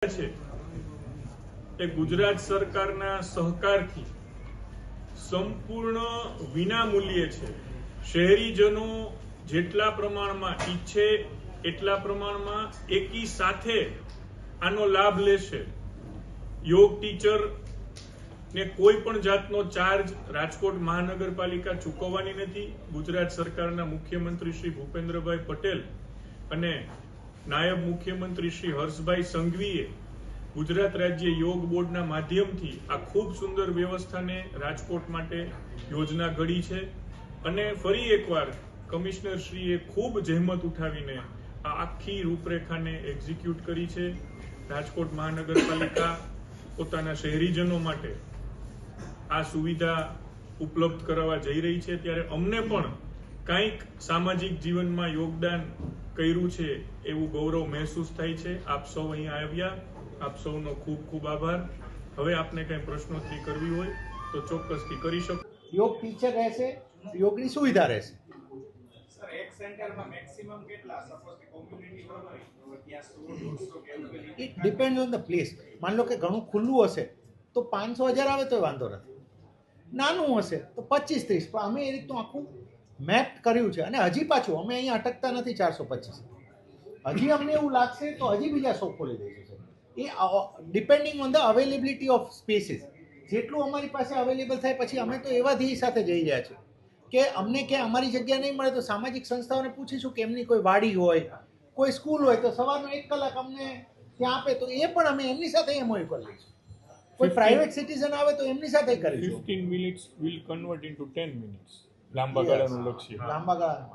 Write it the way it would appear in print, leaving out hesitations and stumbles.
છે એ ગુજરાત સરકારના સહકારથી સંપૂર્ણ વિનામૂલ્યે છે। શહેરીજનો જેટલા પ્રમાણમાં ઈચ્છે એટલા પ્રમાણમાં એકી સાથે આનો લાભ લેશે। યોગ ટીચર ને કોઈ પણ જાતનો ચાર્જ રાજકોટ મહાનગરપાલિકા ચૂકવવાની નથી। ગુજરાત સરકારના મુખ્યમંત્રી શ્રી ભૂપેન્દ્રભાઈ પટેલ અને નાયબ મુખ્યમંત્રી શ્રી હર્ષભાઈ સંઘવીએ ગુજરાત રાજ્ય યોગ બોર્ડના માધ્યમથી આ ખૂબ સુંદર વ્યવસ્થાને રાજકોટ માટે યોજના ઘડી છે અને ફરી એકવાર કમિશનર શ્રીએ ખૂબ જહેમત ઉઠાવીને આ આખી રૂપરેખાને એક્ઝિક્યુટ કરી છે। રાજકોટ મહાનગરપાલિકા પોતાના શહેરીજનો માટે આ સુવિધા ઉપલબ્ધ કરાવવા જઈ રહી છે, ત્યારે અમને પણ કંઈક સામાજિક જીવનમાં યોગદાન કર્યું છે એવું ગૌરવ મહેસૂસ થાય છે। આપ સૌ અહીં આવ્યા, આપ સૌનો ખૂબ ખૂબ આભાર। હવે આપને કંઈ પ્રશ્નોત્તરી કરવી હોય તો ચોક્કસથી કરી શકો। યોગ ટીચર રહેશે, યોગની સુવિધા રહેશે। સર એક સેન્ટરમાં મેક્સિમમ કેટલા સપોઝ કે કોમ્યુનિટી હોય તો ત્યાં 100 કે એવું કંઈ it depends on the place. માન લો કે ઘણું ખુલ્લું હશે તો 500-1000 આવે તો વાંધો નથી, નાનું હશે તો 25-30। પણ અમે એ રીતનું આખું મેપ કર્યું છે અને હજી પાછું અમે અહીંયા અટકતા નથી 425। હજી અમને એવું લાગશે તો હજી બીજા 100 ખોલી દઈશું। એ depending on the availability of spaces, જેટલું અમારી પાસે અવેલેબલ થાય પછી અમે તો એવા ધ્યેય સાથે જઈ રહ્યા છીએ કે અમને ક્યાં અમારી જગ્યા નહીં મળે તો સામાજિક સંસ્થાઓને પૂછીશું કે એમની કોઈ વાડી હોય, કોઈ સ્કૂલ હોય તો સવારનો 1 કલાક અમને ત્યાં આપે તો એ પણ અમે એમની સાથે એમઓયુ કરી લઈશું। કોઈ પ્રાઇવેટ સિટીઝન આવે તો એમની સાથે કરીશું। 15 minutes will convert into 10 minutes લાંબા ગાળાનું લક્ષ્ય। લાંબા ગાળાનું